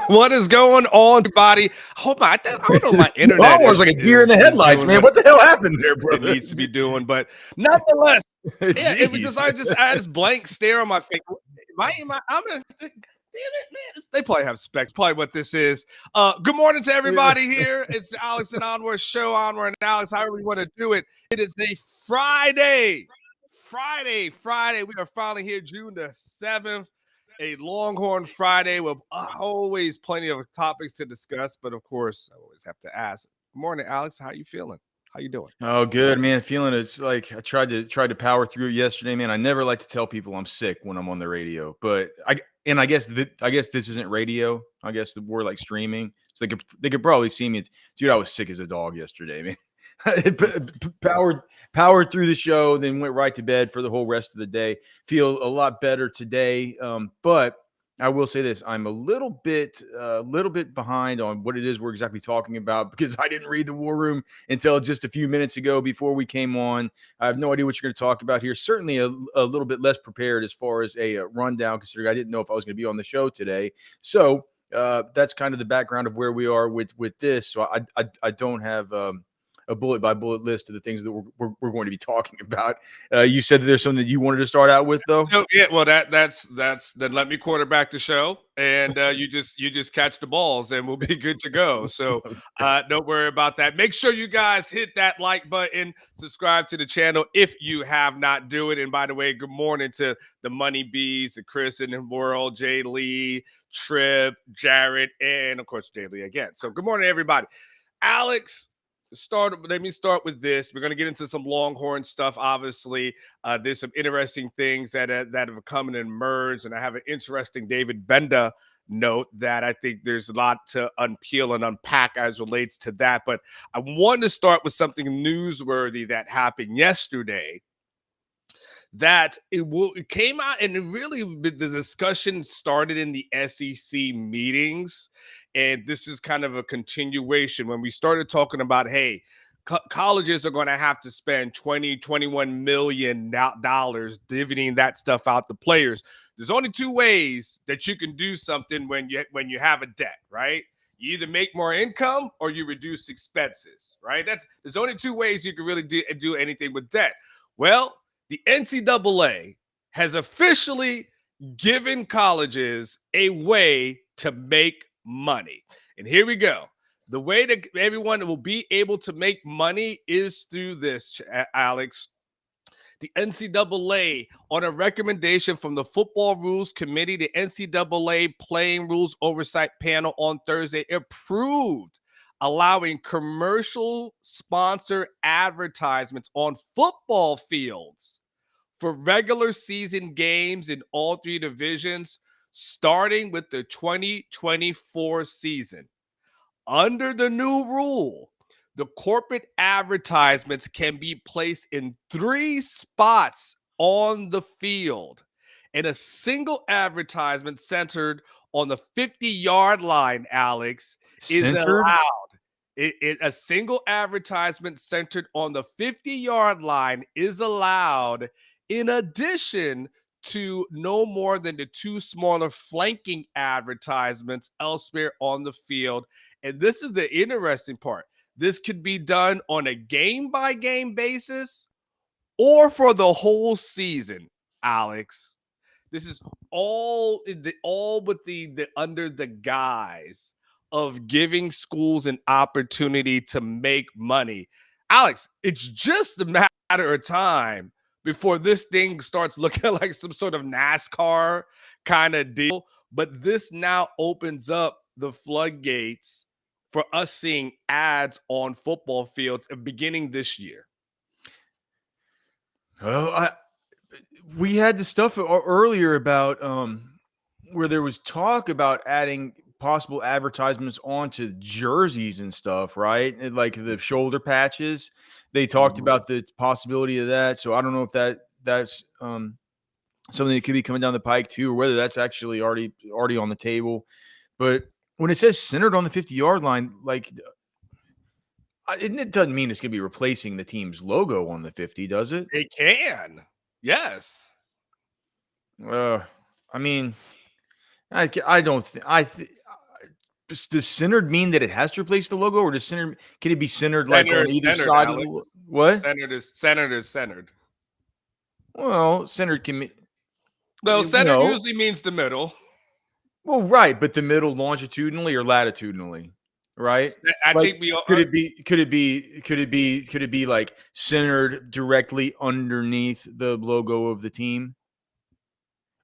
What is going on, everybody? I don't know if my internet Longhorn's like a deer in the is headlights, doing man. What the hell happened there, it brother? needs to be doing, but nonetheless, because Jeez. I had this blank stare on my face. I'm gonna, damn it, man. They probably have specs. Probably what this is. Good morning to everybody here. It's the Alex and Onward show. Onward and Alex, however you want to do it. It is a Friday. Friday. We are finally here, June the 7th. A Longhorn Friday with always plenty of topics to discuss, but of course, I always have to ask. Good morning, Alex. How you feeling? How you doing? Oh, good, man. Feeling it's like I tried to power through it yesterday, man. I never like to tell people I'm sick when I'm on the radio, but I guess this isn't radio. I guess we're like streaming, so they could probably see me. Dude, I was sick as a dog yesterday, man. powered through the show, then went right to bed for the whole rest of the day. Feel a lot better today, but I will say this: I'm a little bit behind on what it is we're exactly talking about because I didn't read the War Room until just a few minutes ago before we came on. I have no idea what you're going to talk about here. Certainly a little bit less prepared as far as a rundown, considering I didn't know if I was going to be on the show today. So that's kind of the background of where we are with this. So I don't have a bullet by bullet list of the things that we're going to be talking about. You said that there's something that you wanted to start out with, though. Oh, yeah, well, that's then let me quarterback the show, and you just catch the balls, and we'll be good to go. So don't worry about that. Make sure you guys hit that like button, subscribe to the channel if you have not do it. And by the way, good morning to the Money Bees, the Chris in the world, Jay Lee, Trip, Jared, and of course Jay Lee again. So good morning, everybody. Alex. Let me start with this. We're going to get into some Longhorn stuff. Obviously, there's some interesting things that have come and emerged, and I have an interesting David Benda note that I think there's a lot to unpeel and unpack as relates to that. But I want to start with something newsworthy that happened yesterday. That it came out, and the discussion started in the SEC meetings, and this is kind of a continuation when we started talking about, hey, colleges are going to have to spend $21 million dividending that stuff out to players. There's only two ways that you can do something when you have a debt, right? You either make more income or you reduce expenses, right? There's only two ways you can really do anything with debt. Well, the NCAA has officially given colleges a way to make money. And here we go. The way that everyone will be able to make money is through this, Alex. The NCAA, on a recommendation from the Football Rules Committee, the NCAA Playing Rules Oversight Panel on Thursday approved allowing commercial sponsor advertisements on football fields for regular season games in all three divisions, starting with the 2024 season. Under the new rule, the corporate advertisements can be placed in 3 spots on the field, and a single advertisement centered on the 50-yard line, Alex, is allowed. A single advertisement centered on the 50-yard line is allowed, in addition to no more than the 2 smaller flanking advertisements elsewhere on the field. And this is the interesting part. This could be done on a game-by-game basis or for the whole season, Alex. This is all with the under the guise of giving schools an opportunity to make money. Alex, it's just a matter of time before this thing starts looking like some sort of NASCAR kind of deal. But this now opens up the floodgates for us seeing ads on football fields beginning this year. Oh, we had the stuff earlier about where there was talk about adding possible advertisements onto jerseys and stuff, right? And like the shoulder patches. They talked about the possibility of that. So I don't know if that's something that could be coming down the pike too, or whether that's actually already on the table. But when it says centered on the 50-yard line, like it doesn't mean it's going to be replacing the team's logo on the 50, does it? It can. Yes. I mean, I don't think does centered mean that it has to replace the logo, or can it be centered like Center on is either centered, side of Alex. the what? Centered. Well, centered can mean No, centered no. usually means the middle. Well, right, but the middle longitudinally or latitudinally, right? I Like, think we are. could it be like centered directly underneath the logo of the team,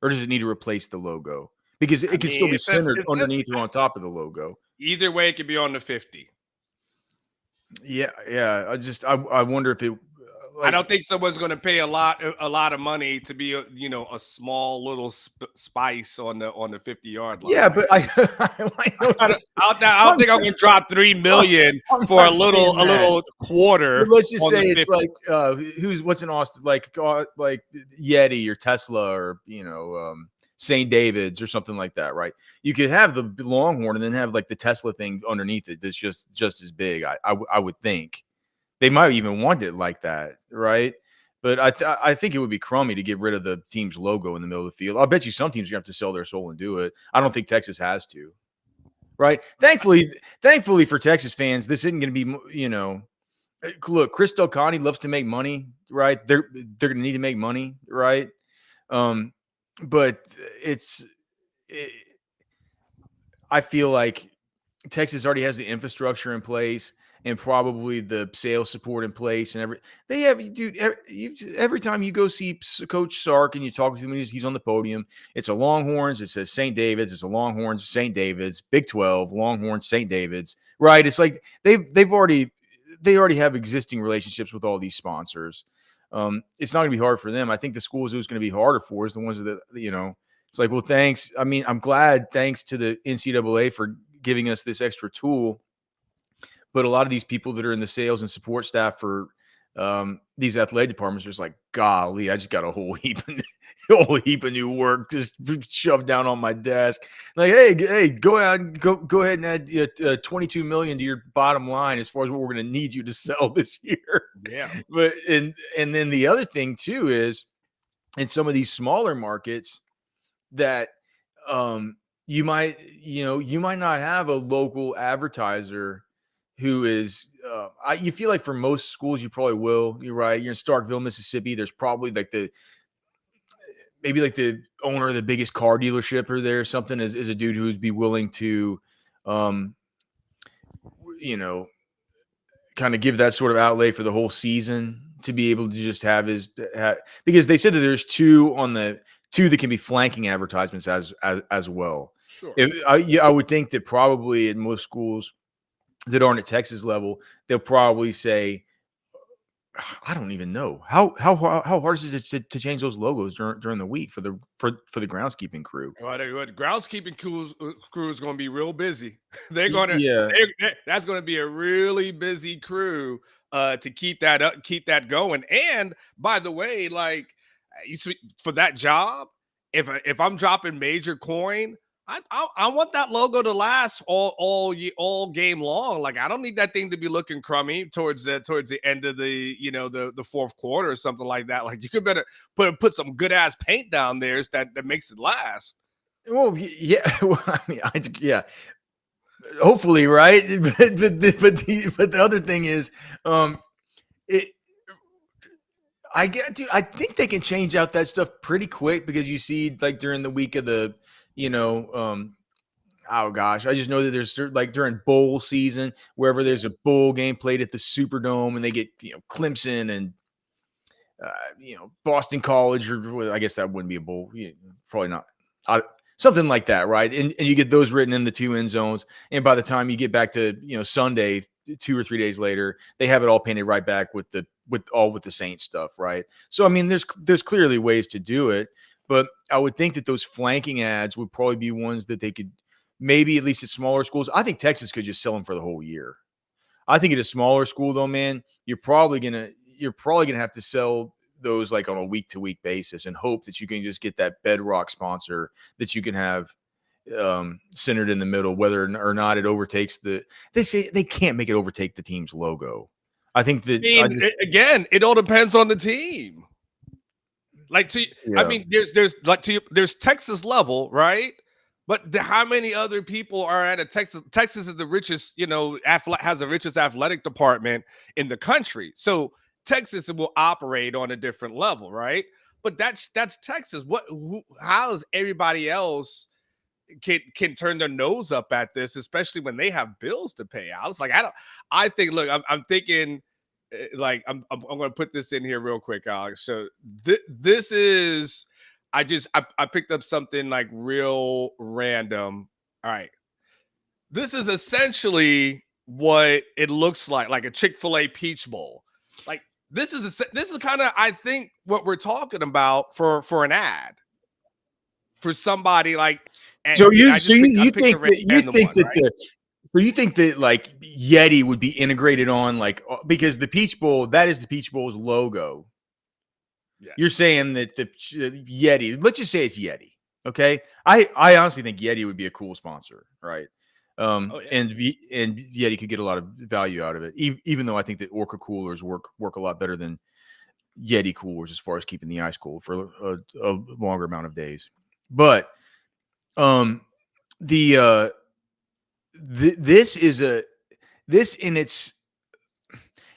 or does it need to replace the logo? Because I it can still mean, be centered it says underneath or on top of the logo. either way. It could be on the 50. Yeah, yeah. I wonder if it I like don't think someone's going to pay a lot of money to be a small little spice on the 50-yard line. yeah, Like but I know this. I don't I'm think I'm not, going to drop 3 million I'm for not saying a that. little But quarter let's just on say the it's 50. like what's in Austin, like Yeti or Tesla or St. David's or something like that, right? You could have the Longhorn and then have like the Tesla thing underneath it that's just as big. I would think they might even want it like that, right? But I think it would be crummy to get rid of the team's logo in the middle of the field. I'll bet you some teams are gonna have to sell their soul and do it. I don't think Texas has to, right? Thankfully for Texas fans, this isn't going to be look, Chris Del Conte loves to make money, right? They're going to need to make money, right? Um, but it's, it, I feel like Texas already has the infrastructure in place and probably the sales support in place, and they have, dude. Every time you go see Coach Sark and you talk to him, he's on the podium. It's a Longhorns. It says St. David's. It's a Longhorns, St. David's, Big 12, Longhorns, St. David's. Right? It's like they already have existing relationships with all these sponsors. It's not going to be hard for them. I think the schools who's going to be harder for is the ones that It's like, well, thanks. I mean, I'm glad. Thanks to the NCAA for giving us this extra tool. But a lot of these people that are in the sales and support staff for these athletic departments are just like, golly, I just got a whole heap of new work just shoved down on my desk. Like, hey, go ahead and add 22 million to your bottom line as far as what we're going to need you to sell this year. Yeah. But and then the other thing too is in some of these smaller markets that you might not have a local advertiser who is you feel like for most schools you probably will. You're right. You're in Starkville, Mississippi. There's probably like the owner of the biggest car dealership or there or something is a dude who would be willing to kind of give that sort of outlay for the whole season to be able to just have because they said that there's two that can be flanking advertisements as well. Sure. I would think that probably in most schools that aren't at Texas level, they'll probably say, I don't even know how hard is it to change those logos during the week for the groundskeeping crew. Well, the groundskeeping crew is going to be real busy. Yeah. That's going to be a really busy crew to keep that going. And by the way, like for that job, if I'm dropping major coin, I want that logo to last all game long. Like I don't need that thing to be looking crummy towards the end of the fourth quarter or something like that. Like you could better put some good ass paint down there that makes it last. Well, yeah. Well, I mean, yeah. Hopefully, right? But the other thing is, I think they can change out that stuff pretty quick because you see, like during the week of the, oh gosh, I just know that there's like during bowl season, wherever there's a bowl game played at the Superdome, and they get Clemson and Boston College, or I guess that wouldn't be a bowl, probably not. Something like that, right? And you get those written in the two end zones, and by the time you get back to Sunday, 2 or 3 days later, they have it all painted right back with the Saints stuff, right? So I mean, there's clearly ways to do it, but I would think that those flanking ads would probably be ones that they could maybe at least at smaller schools. I think Texas could just sell them for the whole year. I think at a smaller school though, man, you're probably gonna have to sell those like on a week-to-week basis and hope that you can just get that bedrock sponsor that you can have centered in the middle, whether or not it overtakes they say they can't make it overtake the team's logo. I think that again, it all depends on the team. Like I mean, there's Texas level, right? But how many other people are at a Texas? Texas is the richest, has the richest athletic department in the country. So Texas will operate on a different level, right? But that's Texas. How is everybody else can turn their nose up at this, especially when they have bills to pay? I was like, I don't. I think. Look, I'm thinking. Like I'm going to put this in here real quick, Alex. So this is. I picked up something like real random. All right, this is essentially what it looks like a Chick-fil-A Peach Bowl. Like this is kind of, I think, what we're talking about for an ad for somebody like. So you I so just you, picked I you picked think a that you random think one, that right? the so you think that like Yeti would be integrated on like because the Peach Bowl, that is the Peach Bowl's logo. Yeah. You're saying that the Yeti, let's just say it's Yeti. Okay. I honestly think Yeti would be a cool sponsor, right? Oh yeah. And Yeti could get a lot of value out of it, even though I think that Orca coolers work a lot better than Yeti coolers as far as keeping the ice cool for a longer amount of days. But um, the this is a this in its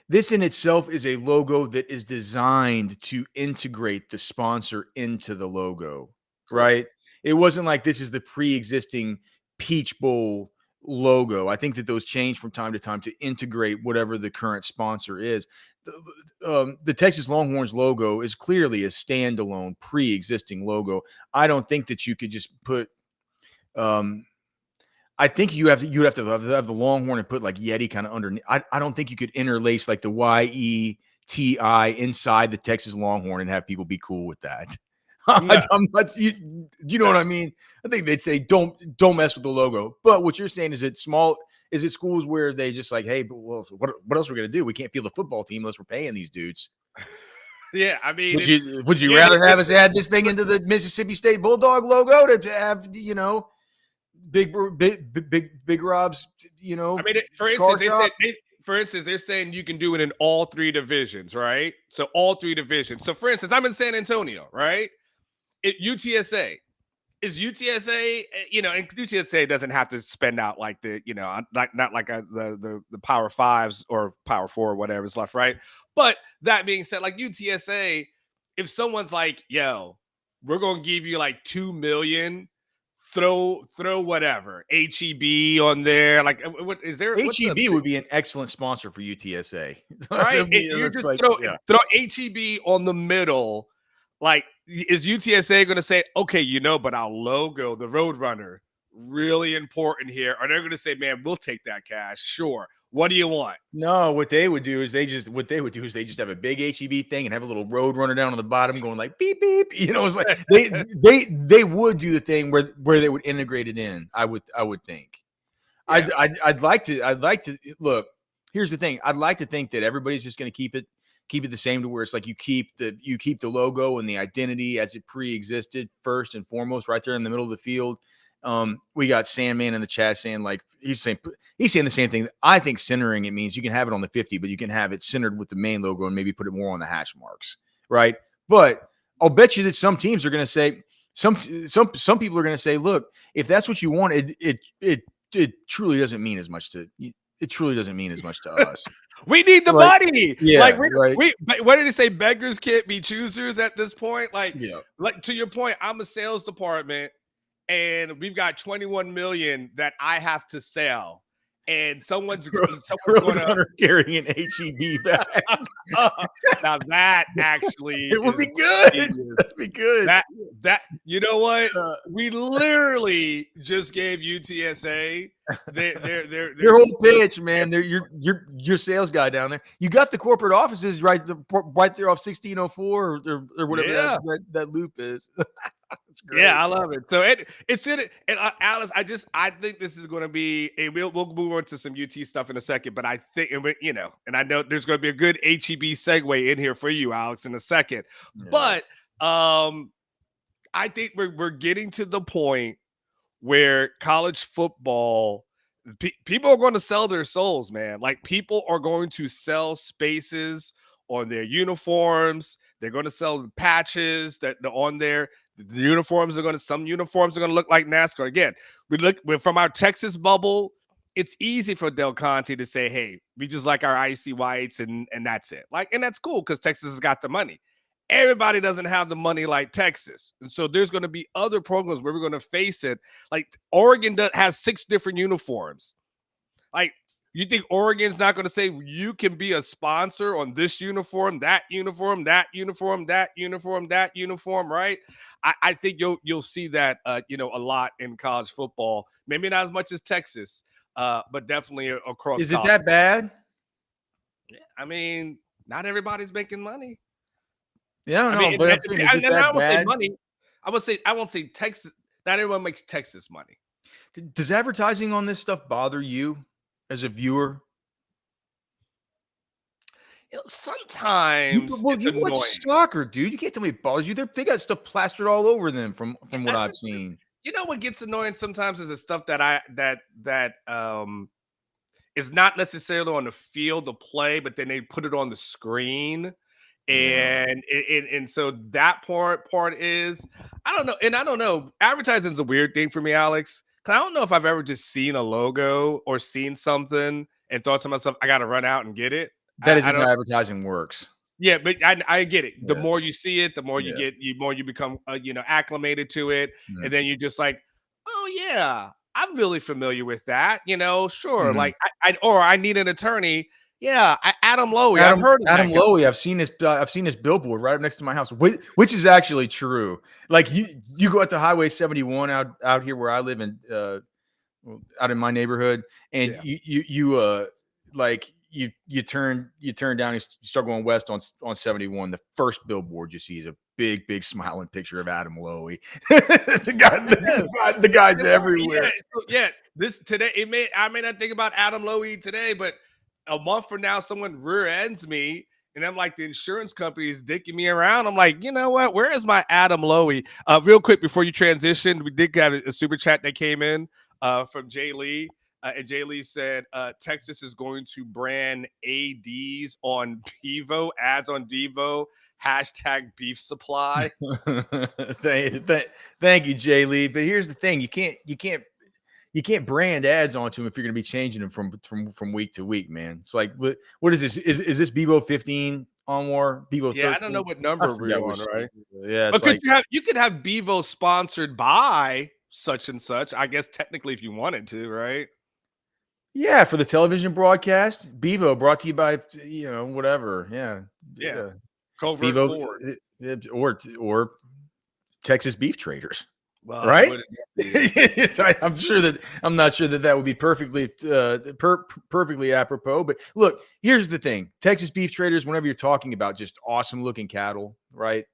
this in itself is a logo that is designed to integrate the sponsor into the logo, Correct. right? It wasn't like this is the pre-existing Peach Bowl logo. I think that those change from time to time to integrate whatever the current sponsor is. The Texas Longhorns logo is clearly a standalone pre-existing logo. I don't think that you could just put um, I think you'd have to have the Longhorn and put like Yeti kind of underneath. I don't think you could interlace like the YETI inside the Texas Longhorn and have people be cool with that. No. I'm not, do you know what I mean? I think they'd say don't mess with the logo. But what you're saying is it small? Is it schools where they just like, hey, but well, what else are we gonna do? We can't field the football team unless we're paying these dudes. Yeah, I mean, Would you yeah, rather have us add this thing into the Mississippi State Bulldog logo to have big Rob's, I mean, for car instance, shop? they're saying you can do it in all three divisions, right? So all three divisions. So for instance, I'm in San Antonio, right? UTSA is UTSA, and UTSA doesn't have to spend out like not like the Power Fives or Power Four or whatever is left, right? But that being said, like UTSA, if someone's like, yo, we're gonna give you like 2 million, throw whatever HEB on there. Like, what is there? What's the HEB would be an excellent sponsor for UTSA. right? You That's just like, yeah. throw HEB on the middle. Like, is UTSA going to say, okay, but our logo, the Roadrunner, really important here? Or they're going to say, man, we'll take that cash. Sure. What do you want? No, what they would do is they just have a big HEB thing and have a little road runner down on the bottom going like beep beep. It's like they would do the thing where they would integrate it in. I would think. Yeah. I'd like to look. Here's the thing. I'd like to think that everybody's just going to keep it the same to where it's like you keep the logo and the identity as it pre-existed first and foremost right there in the middle of the field. We got Sandman in the chat saying like he's saying the same thing. I think centering it means you can have it on the 50, but you can have it centered with the main logo and maybe put it more on the hash marks, right? But I'll bet you that some teams are going to say some people are going to say, look, if that's what you want, it truly doesn't mean as much to us. We need the money. Yeah, like right. What did it say? Beggars can't be choosers at this point. Like, Yeah. like to your point, I'm a sales department and we've got 21 million that I have to sell. And someone's going to carrying an HEB bag. Now that actually it would be good. That'd be good. That you know what? We literally just gave UTSA their whole pitch, man. They're your sales guy down there. You got the corporate offices right there off 1604 or whatever that loop is. That's great. Yeah, I love it. So it's in it. And Alice, I think this is going to be we'll move on to some UT stuff in a second, but I think, and I know there's going to be a good HEB segue in here for you, Alex, in a second. Yeah. But I think we're getting to the point where college football, people are going to sell their souls, man. Like, people are going to sell spaces on their uniforms. They're going to sell patches that on there. The uniforms are going to, some uniforms are going to look like NASCAR. Again, from our Texas bubble. It's easy for Del Conte to say, hey, we just like our icy whites and that's it. Like, and that's cool because Texas has got the money. Everybody doesn't have the money like Texas. And so there's going to be other programs where we're going to face it. Like Oregon has 6 different uniforms. Like, you think Oregon's not going to say you can be a sponsor on this uniform, that uniform, that uniform, that uniform, that uniform, right? I think you'll see that a lot in college football. Maybe not as much as Texas, but definitely across. Is it that bad? Yeah, I mean, not everybody's making money. Yeah, I don't know, but I'm saying, is it that bad? Say money. I won't say Texas. Not everyone makes Texas money. Does advertising on this stuff bother you as a viewer? Sometimes you watch soccer, dude. You can't tell me it bothers you. They got stuff plastered all over them from what I've seen. You know what gets annoying sometimes is the stuff that is not necessarily on the field of play, but then they put it on the screen. And so that part is, I don't know. Advertising is a weird thing for me, Alex. Cause I don't know if I've ever just seen a logo or seen something and thought to myself, I got to run out and get it. That isn't how advertising works. Yeah, but I get it. The more you see it, the more you get, more you become, acclimated to it, and then you're just like, oh yeah, I'm really familiar with that. Sure. Like I need an attorney. Yeah, Adam Lowy. I've heard of Adam Lowy. I've seen his billboard right up next to my house, which is actually true. Like you go out to Highway 71 out here where I live in, out in my neighborhood, and you turn down, you start going west on 71. The first billboard you see is a big smiling picture of Adam Lowy. It's the guy's everywhere. This today, I may not think about Adam Lowy today, but a month from now, someone rear ends me, and I'm like, the insurance company is dicking me around. I'm like, you know what? Where is my Adam Lowy? Real quick before you transition, we did have a super chat that came in from Jay Lee. And Jay Lee said Texas is going to brand ADs on Devo, ads on Devo, hashtag beef supply. Thank you, Jay Lee. But here's the thing: you can't brand ads onto them if you're going to be changing them from week to week, man. It's like, what is this? Is this Bevo 15 on war? Bevo 13? Yeah, I don't know what number we're on, right? Yeah, but you could have Bevo sponsored by such and such. I guess technically, if you wanted to, right? Yeah, for the television broadcast, Bevo brought to you by whatever. Yeah. Covert Bevo, or Texas Beef Traders. Well, right? I'm not sure that would be perfectly apropos. But look, here's the thing: Texas Beef Traders. Whenever you're talking about just awesome looking cattle, right?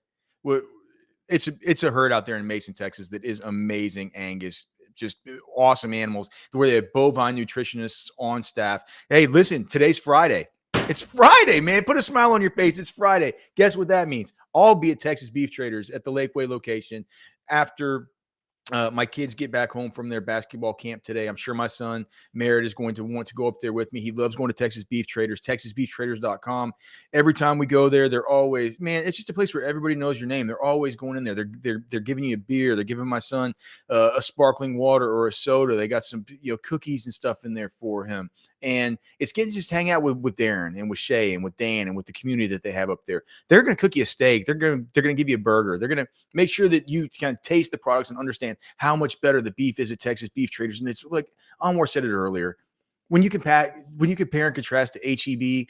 It's a herd out there in Mason, Texas that is amazing Angus. Just awesome animals where they have bovine nutritionists on staff. Hey, listen, today's Friday. It's Friday, man. Put a smile on your face. It's Friday. Guess what that means? I'll be at Texas Beef Traders at the Lakeway location after my kids get back home from their basketball camp today. I'm sure my son Merritt is going to want to go up there with me. He loves going to Texas Beef Traders, texasbeeftraders.com. Every time we go there, they're always, man, it's just a place where everybody knows your name. They're always going in there. They're giving you a beer. They're giving my son a sparkling water or a soda. They got some cookies and stuff in there for him. And it's getting to just hang out with Darren and with Shay and with Dan and with the community that they have up there. They're going to cook you a steak. They're going to give you a burger. They're going to make sure that you can taste the products and understand how much better the beef is at Texas Beef Traders. And it's like Anwar said it earlier. When you compare and contrast to HEB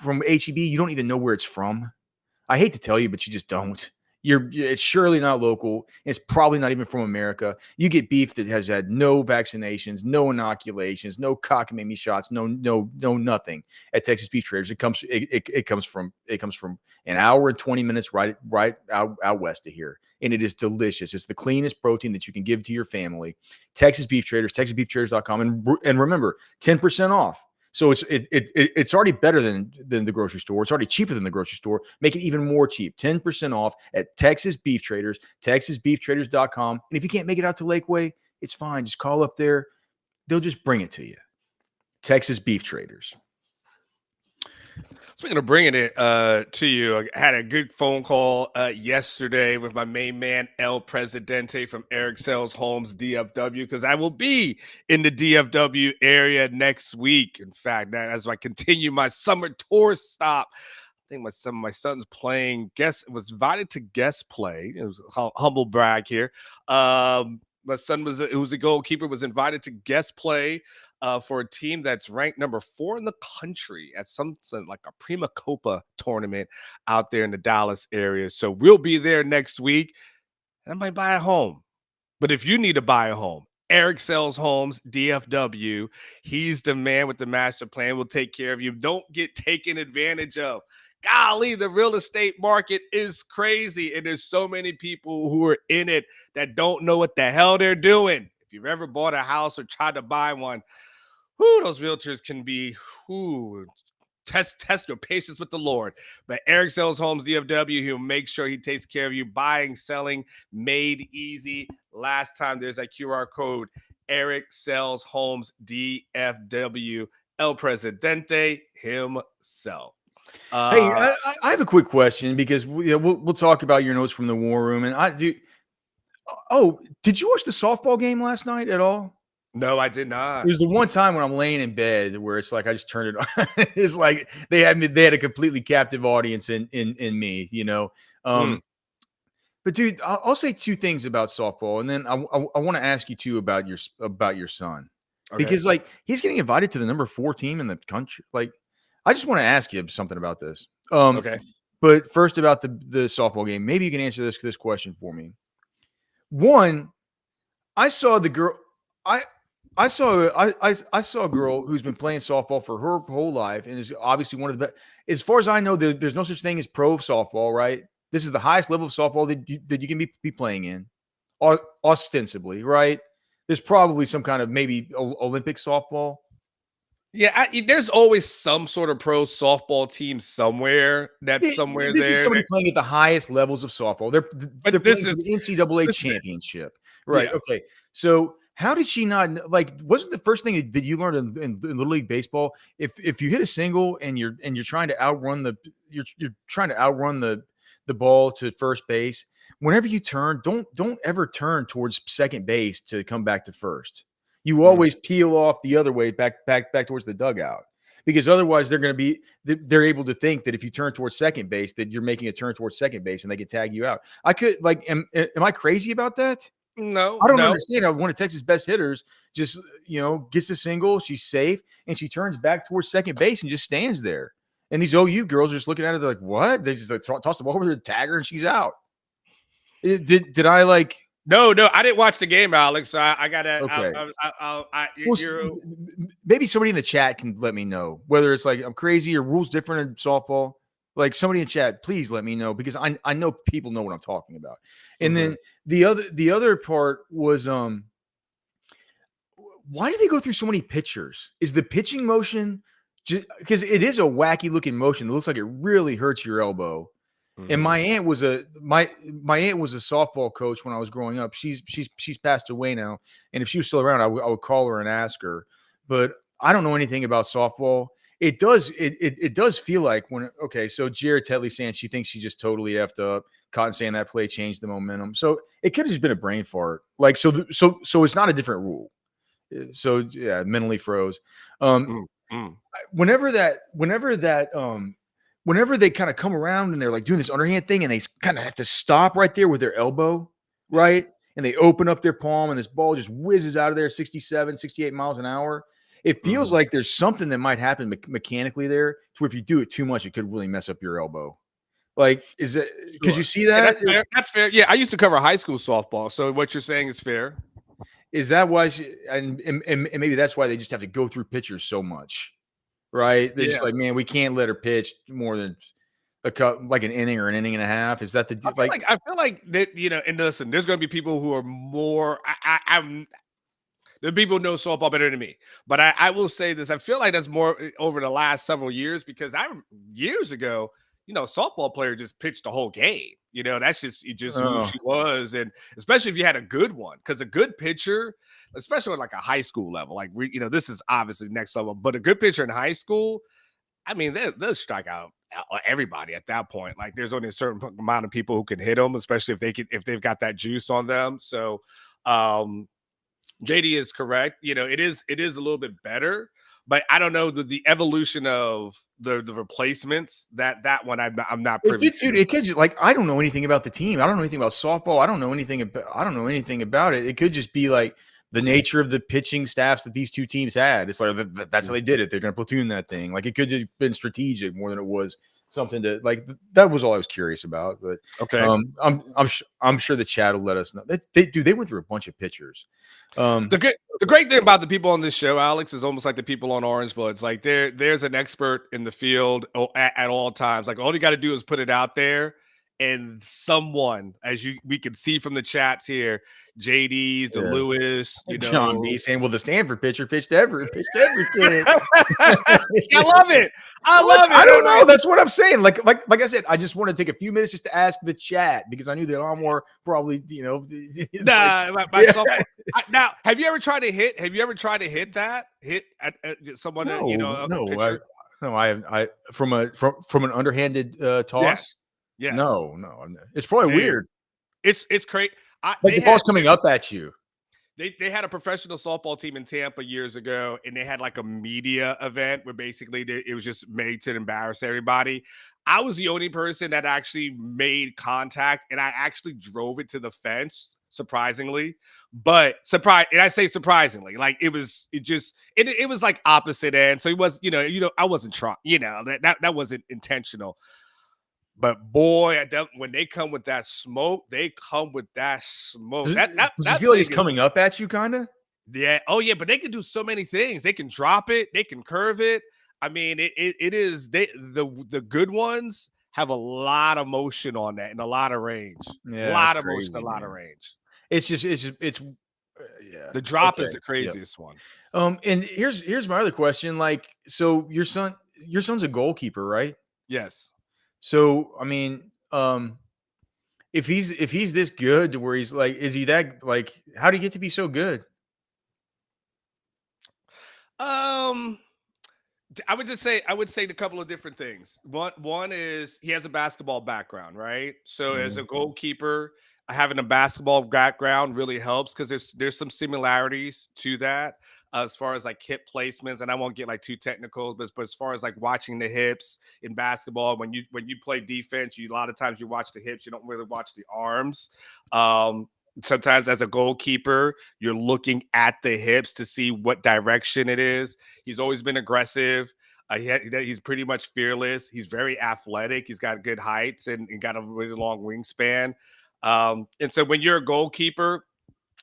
from HEB, you don't even know where it's from. I hate to tell you, but you just don't. It's surely not local. It's probably not even from America. You get beef that has had no vaccinations, no inoculations, no cockamamie shots, no nothing at Texas Beef Traders. It comes from an hour and 20 minutes right out west of here, and it is delicious. It's the cleanest protein that you can give to your family. Texas Beef Traders, texasbeeftraders.com, and remember, 10% off. So it's already better than the grocery store. It's already cheaper than the grocery store. Make it even more cheap. 10% off at Texas Beef Traders, texasbeeftraders.com. And if you can't make it out to Lakeway, it's fine. Just call up there. They'll just bring it to you. Texas Beef Traders. Speaking of bringing it to you, I had a good phone call yesterday with my main man El Presidente from Eric Sells Homes DFW, because I will be in the DFW area next week. In fact, as I continue my summer tour stop, I think my son's playing. Guest was invited to guest play. It was a humble brag here. My son who's a goalkeeper, was invited to guest play for a team that's ranked number 4 in the country at something like a Prima Copa tournament out there in the Dallas area. So we'll be there next week, and I might buy a home. But if you need to buy a home, Eric Sells Homes, DFW. He's the man with the master plan. Will take care of you. Don't get taken advantage of. Golly, the real estate market is crazy, and there's so many people who are in it that don't know what the hell they're doing. If you've ever bought a house or tried to buy one, those realtors can be test your patience with the Lord. But Eric Sells Homes DFW, he'll make sure he takes care of you. Buying, selling, made easy. Last time, there's a QR code. Eric Sells Homes DFW. El Presidente himself. Hey, I have a quick question because we'll talk about your notes from the war room, and I do. Oh, did you watch the softball game last night at all? No, I did not. There's the one time when I'm laying in bed where it's like I just turned it on. It's like they had a completely captive audience in me, you know. Mm, But dude, I'll say two things about softball, and then I want to ask you too about your son, okay. because like he's getting invited to the number 4 team in the country. Like, I just want to ask you something about this. Okay. But first about the softball game, maybe you can answer this question for me. One, I saw the girl. I saw a girl who's been playing softball for her whole life and is obviously one of the best. As far as I know, there's no such thing as pro softball, right? This is the highest level of softball that you can be playing in, ostensibly, right? There's probably some kind of maybe Olympic softball. Yeah, there's always some sort of pro softball team somewhere. That's somewhere This is there. somebody playing at the highest levels of softball. They're But this playing for is the NCAA this is championship, right? yeah. Okay, so how did she not like? Wasn't the first thing that you learned in Little League baseball, if you hit a single and you're trying to outrun the ball to first base, whenever you turn, don't ever turn towards second base to come back to first. You Mm. always peel off the other way back towards the dugout, because otherwise they're able to think that if you turn towards second base that you're making a turn towards second base and they can tag you out. I could like am I crazy about that? No, I don't no. understand how one of Texas' best hitters just, gets a single, she's safe, and she turns back towards second base and just stands there. And these OU girls are just looking at her, they're like, what? They just like toss the ball over to the tagger and she's out. Did I like No, I didn't watch the game, Alex. I gotta. okay. Well, You're maybe somebody in the chat can let me know whether it's like I'm crazy or rules different in softball. Like somebody in chat, please let me know, because I know people know what I'm talking about. And mhm. then the other part was why do they go through so many pitchers? Is the pitching motion just because it is a wacky looking motion? It looks like it really hurts your elbow. And Mhm. my aunt was a softball coach when I was growing up. She's passed away now, and if she was still around, I would call her and ask her. But I don't know anything about softball. It does feel like so Jared Tetley saying she thinks she just totally effed up. Cotton saying that play changed the momentum. So it could have just been a brain fart. Like so it's not a different rule. So yeah, mentally froze. Um, Mm, mm. whenever they kind of come around and they're like doing this underhand thing and they kind of have to stop right there with their elbow, right? And they open up their palm and this ball just whizzes out of there 67, 68 miles an hour. It feels Mhm. like there's something that might happen mechanically there to where if you do it too much, it could really mess up your elbow. Like, could you Sure. see Yeah, that? that's fair. That's fair. Yeah, I used to cover high school softball, so what you're saying is fair. Is that why and maybe that's why they just have to go through pitchers so much, right? They're just Yeah. like, man, we can't let her pitch more than like an inning or an inning and a half. Is that I feel like that, and listen, there's gonna be people who are more I'm the people who know softball better than me. But I will say this: I feel like that's more over the last several years, because years ago, softball player just pitched the whole game. That's just who oh, she was, and especially if you had a good one, because a good pitcher, especially at like a high school level, like this is obviously next level, but a good pitcher in high school, I mean, they'll strike out everybody at that point. Like, there's only a certain amount of people who can hit them, especially if they've got that juice on them. So, um, JD is correct. It is a little bit better, but I don't know the evolution of the replacements. That one I'm not It privy could, dude. to. It could just like I don't know anything about the team. I don't know anything about softball. I don't know anything about it. It could just be like the nature of the pitching staffs that these two teams had. It's like that's how they did it. They're going to platoon that thing. Like it could just been strategic more than it was something to like. That was all I was curious about. But Okay. I'm sure the chat will let us know. They went through a bunch of pitchers. The great thing about the people on this show, Alex, is almost like the people on Orange Bloods. Like there's an expert in the field at all times. Like all you got to do is put it out there, and someone, as we can see from the chats here, JD's, the Yeah. Lewis, John B saying, "Well, the Stanford pitcher pitched everything." I love it. I love it. I don't know. That's what I'm saying. Like I said, I just want to take a few minutes just to ask the chat because I knew that Almore probably, Nah, myself. Now, have you ever tried to hit? Have you ever tried to hit that? Hit at someone? No, a pitcher? I from an underhanded toss. Yes. No. It's probably Dude, weird. it's crazy. Like the ball's coming up at you. They had a professional softball team in Tampa years ago, and they had like a media event where basically it was just made to embarrass everybody. I was the only person that actually made contact, and I actually drove it to the fence, surprisingly. And I say surprisingly, like it was like opposite end. So it was, I wasn't trying, that wasn't intentional. But boy, when they come with that smoke, they come with that smoke. Does That it feel like thing it's is, coming up at you, kind of? yeah. Oh yeah, but they can do so many things. They can drop it. They can curve it. I mean, it is the good ones have a lot of motion on that and a lot of range. Yeah, A that's lot of crazy, motion, a lot of man. range. It's yeah. The drop Okay. is the craziest one. And here's my other question. Like, so your son's a goalkeeper, right? Yes. So, I mean, if he's this good to where he's like, is he that like? How do you get to be so good? I would say a couple of different things. One is he has a basketball background, right? So as a goalkeeper, having a basketball background really helps because there's some similarities to that as far as like hip placements. And I won't get like too technical, but as far as like watching the hips in basketball, when you play defense, a lot of times you watch the hips, you don't really watch the arms. Sometimes as a goalkeeper, you're looking at the hips to see what direction it is. He's always been aggressive. He's pretty much fearless. He's very athletic. He's got good heights and got a really long wingspan. And so when you're a goalkeeper,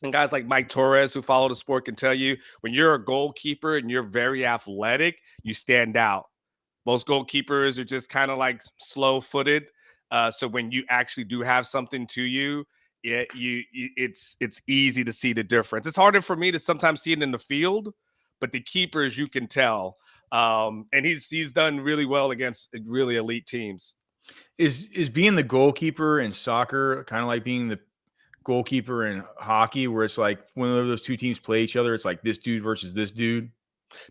and guys like Mike Torres who follow the sport can tell you, when you're a goalkeeper and you're very athletic, you stand out. Most goalkeepers are just kind of like slow-footed. So when you actually do have something to you, it's easy to see the difference. It's harder for me to sometimes see it in the field, but the keepers you can tell. And he's done really well against really elite teams. Is being the goalkeeper in soccer kind of like being the goalkeeper in hockey, where it's like whenever those two teams play each other, it's like this dude versus this dude?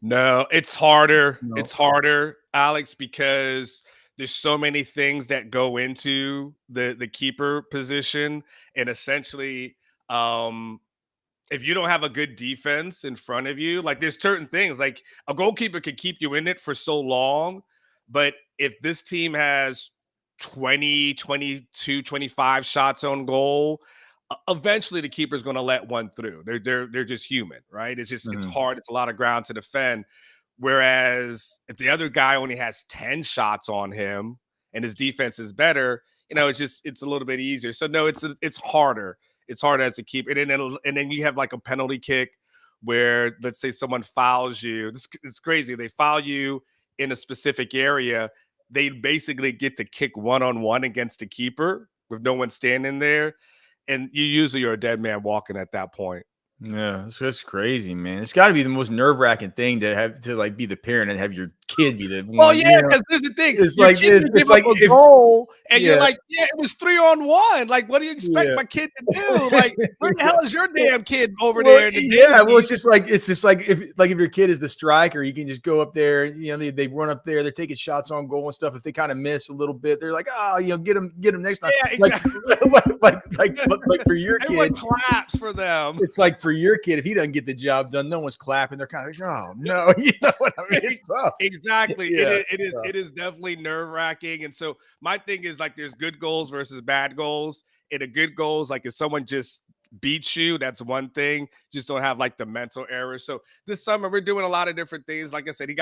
No, it's harder. No. It's harder, Alex, because there's so many things that go into the keeper position, and essentially, if you don't have a good defense in front of you, like there's certain things like a goalkeeper could keep you in it for so long, but if this team has 20, 22, 25 shots on goal, eventually the keeper's going to let one through. They're just human, right? It's hard. It's a lot of ground to defend. Whereas if the other guy only has 10 shots on him and his defense is better, it's a little bit easier. So no, it's harder. It's hard as a keeper. And then you have like a penalty kick where, let's say someone fouls you. It's crazy. They foul you in a specific area. They basically get to kick one-on-one against the keeper with no one standing there. And you usually are a dead man walking at that point. Yeah, that's crazy, man. It's got to be the most nerve-wracking thing to have to like be the parent and have your kid be the Well, one. yeah, because here's the thing, It's your like kid can give it's up like a if goal, and you're yeah, like, "Yeah, it was 3-on-1." Like, what do you expect yeah. my kid to do? Like, where the Yeah. hell is your Well damn kid over well, there in the yeah, well, daisies? it's just like if your kid is the striker, you can just go up there, they run up there, they're taking shots on goal and stuff. If they kind of miss a little bit, they're like, "Oh, get them next time." Yeah, Like exactly. like for your Everyone kid, claps for them. it's like for your kid, if he doesn't get the job done, no one's clapping. They're kind of like, "Oh, no." You know what I mean? It's tough. Exactly. It Yeah, is it it's is tough. it is definitely nerve-wracking. And so my thing is like there's good goals versus bad goals. And a good goal is like if someone just beats you, that's one thing. Just don't have like the mental error. So this summer we're doing a lot of different things. Like I said, he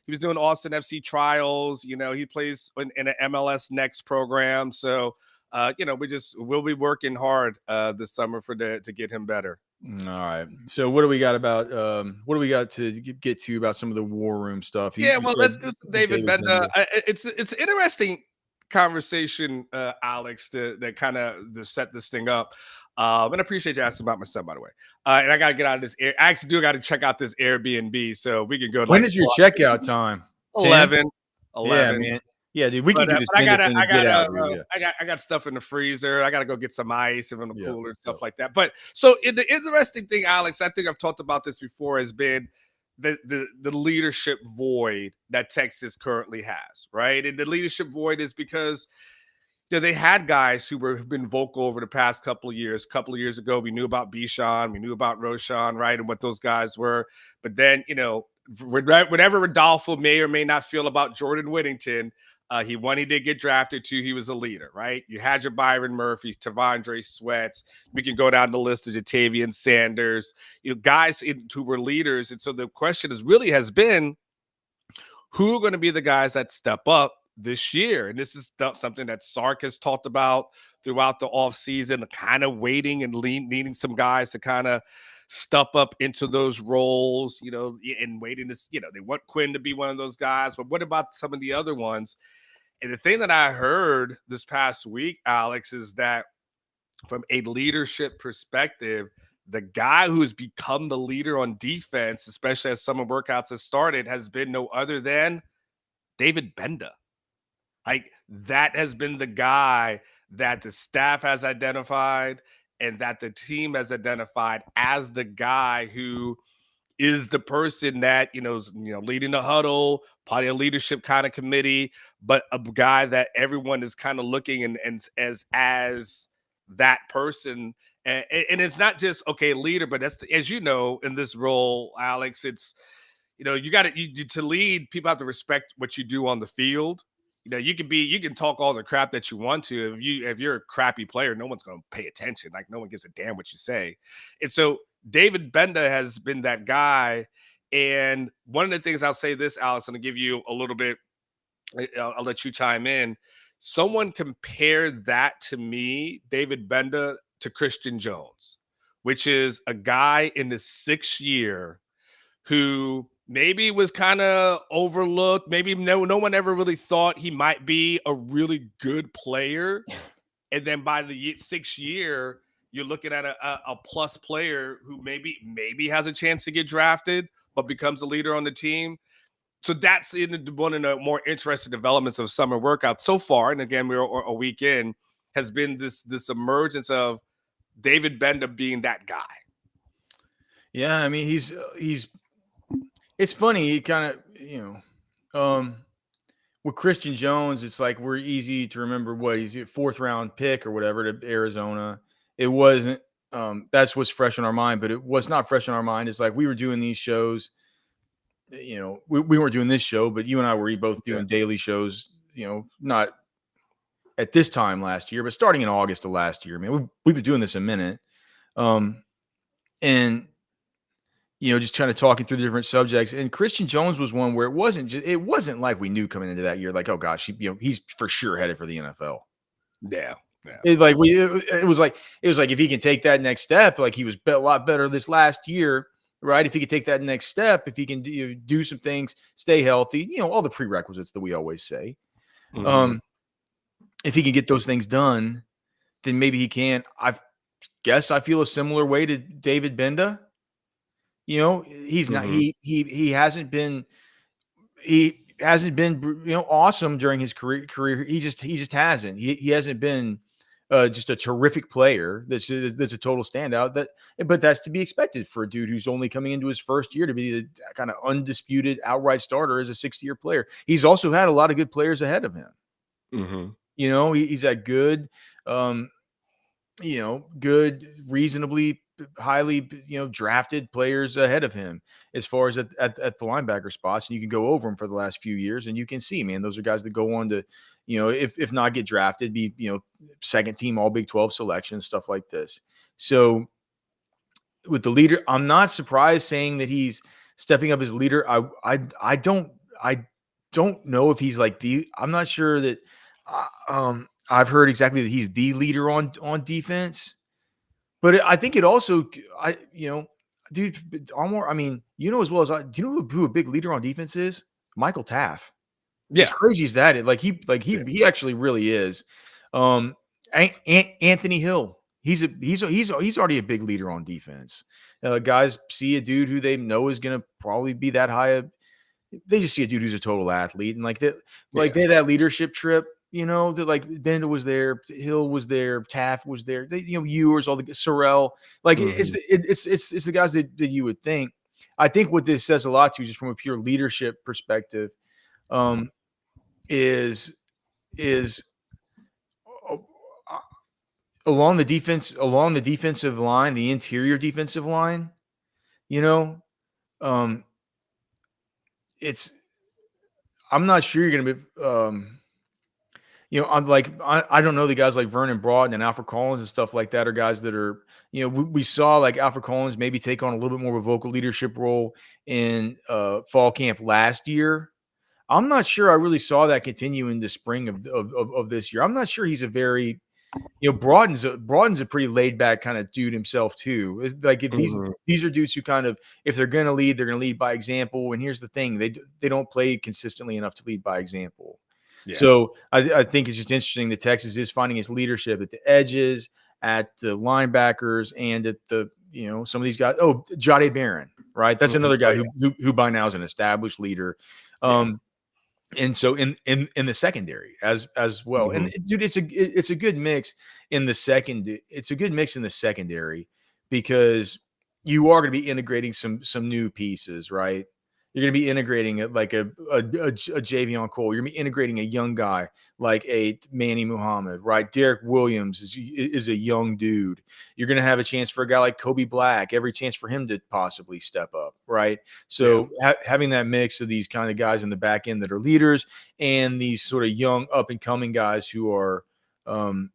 was doing Austin FC trials. He plays in an MLS Next program. So we'll be working hard this summer to get him better. All right. So what do we got about what do we got to get to about some of the war room stuff? Yeah, You well, said let's do some David David Benda. Bender. It's an interesting conversation, Alex, that kind of to set this thing up. And I appreciate you asking about my son, by the way. And I gotta get out of this. I actually do got to check out this Airbnb, so we can go When like is your checkout time? 10? 11, Yeah, 11. man. Yeah, dude. We could do this But Bender thing and get out, dude. Yeah. I got stuff in the freezer. I gotta go get some ice and in the Yeah. cooler and stuff like that. But so the interesting thing, Alex, I think I've talked about this before, has been the leadership void that Texas currently has, right? And the leadership void is because they had guys who've been vocal over the past couple of years. A couple of years ago, we knew about Bichon, we knew about Roshan, right, and what those guys were. But then, whatever Rodolfo may or may not feel about Jordan Whittington, one, he did get drafted. Two, he was a leader, right? You had your Byron Murphys, Tavondre Sweats. We can go down the list of Jatavian Sanders, guys who were leaders. And so the question has been, who are going to be the guys that step up this year? And this is something that Sark has talked about throughout the offseason, kind of waiting and needing some guys to kind of step up into those roles, and waiting to, they want Quinn to be one of those guys. But what about some of the other ones? And the thing that I heard this past week, Alex, is that from a leadership perspective, the guy who's become the leader on defense, especially as summer workouts have started, has been no other than David Benda. Like, that has been the guy that the staff has identified and that the team has identified as the guy who is the person that is leading the huddle, probably a leadership kind of committee, but a guy that everyone is kind of looking and as that person. And it's not just leader, but that's as you know, in this role, Alex, it's you got to lead. People have to respect what you do on the field. You can talk all the crap that you want to. If you're a crappy player, no one's going to pay attention. Like, no one gives a damn what you say. And so David Benda has been that guy. And one of the things I'll say this, Alex, and I'll give you a little bit, I'll let you chime in. Someone compared that to me, David Benda, to Christian Jones, which is a guy in the sixth year who maybe was kind of overlooked. Maybe no one ever really thought he might be a really good player. And then by the sixth year, you're looking at a plus player who maybe has a chance to get drafted, but becomes a leader on the team. So that's one of the more interesting developments of summer workouts so far. And again, we're a week in, has been this emergence of David Benda being that guy. Yeah, I mean he's it's funny, he kind of with Christian Jones, it's like we're easy to remember what he's a fourth round pick or whatever to Arizona. It wasn't that's what's fresh on our mind, but it was not fresh on our mind. It's like we were doing these shows, we weren't doing this show, but you and I were both doing daily shows, not at this time last year, but starting in August of last year. Man, we've been doing this a minute. And just kind of talking through the different subjects. And Christian Jones was one where it wasn't like we knew coming into that year, like, oh gosh, he's for sure headed for the NFL. Yeah. It was like if he can take that next step, like he was a lot better this last year, right? If he could take that next step, if he can do some things, stay healthy, all the prerequisites that we always say. Mm-hmm. If he can get those things done, then maybe he can. I guess I feel a similar way to David Benda. He's not. Mm-hmm. He hasn't been he hasn't been awesome during his career. He just hasn't. He hasn't been just a terrific player. That's a total standout. But that's to be expected for a dude who's only coming into his first year to be the kind of undisputed outright starter as a 6th-year player. He's also had a lot of good players ahead of him. Mm-hmm. He's had good, good, reasonably highly, drafted players ahead of him as far as at the linebacker spots. And you can go over them for the last few years and you can see, man, those are guys that go on to, if not get drafted, be, second team all Big 12 selection, stuff like this. So with the leader, I'm not surprised saying that he's stepping up as leader. I don't know if he's like I'm not sure that, I've heard exactly that he's the leader on defense. But I think it also, dude, Almore, I mean, as well as do you know who a big leader on defense is? Michael Taff. Yeah. As crazy as that is, he actually really is. Anthony Hill, he's already a big leader on defense. Guys see a dude who they know is going to probably be that high. They just see a dude who's a total athlete, and they had that leadership trip. That like Benda was there, Hill was there, Taft was there. Ewers, all the Sorrell. It's the guys that you would think. I think what this says a lot to, just from a pure leadership perspective, is along the defensive line, the interior defensive line. I'm not sure you're going to be. I don't know the guys like Vernon Broughton and Alfred Collins and stuff like that are guys that are, we saw like Alfred Collins maybe take on a little bit more of a vocal leadership role in fall camp last year. I'm not sure I really saw that continue in the spring of this year. I'm not sure he's a very, Broughton's a pretty laid back kind of dude himself too. It's like if these are dudes who kind of, if they're going to lead, they're going to lead by example. And here's the thing, they don't play consistently enough to lead by example. Yeah. So I think it's just interesting that Texas is finding its leadership at the edges, at the linebackers, and at the some of these guys. Oh, Jade Barron, right? That's another guy who by now is an established leader. And so in the secondary as well. And dude, it's a good mix in the second. It's a good mix in the secondary because you are going to be integrating some new pieces, right? You're going to be integrating like a Javion Cole. You're going to be integrating a young guy like a Manny Muhammad, right? Derek Williams is a young dude. You're going to have a chance for a guy like Kobe Black, every chance for him to possibly step up, right? So having that mix of these kind of guys in the back end that are leaders and these sort of young up-and-coming guys who are bona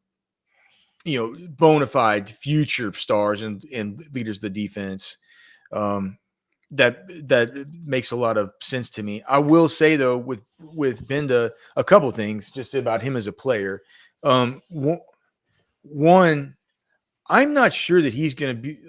fide future stars and leaders of the defense, that makes a lot of sense to me. I will say though, with Benda, a couple of things just about him as a player. One, I'm not sure that he's going to be.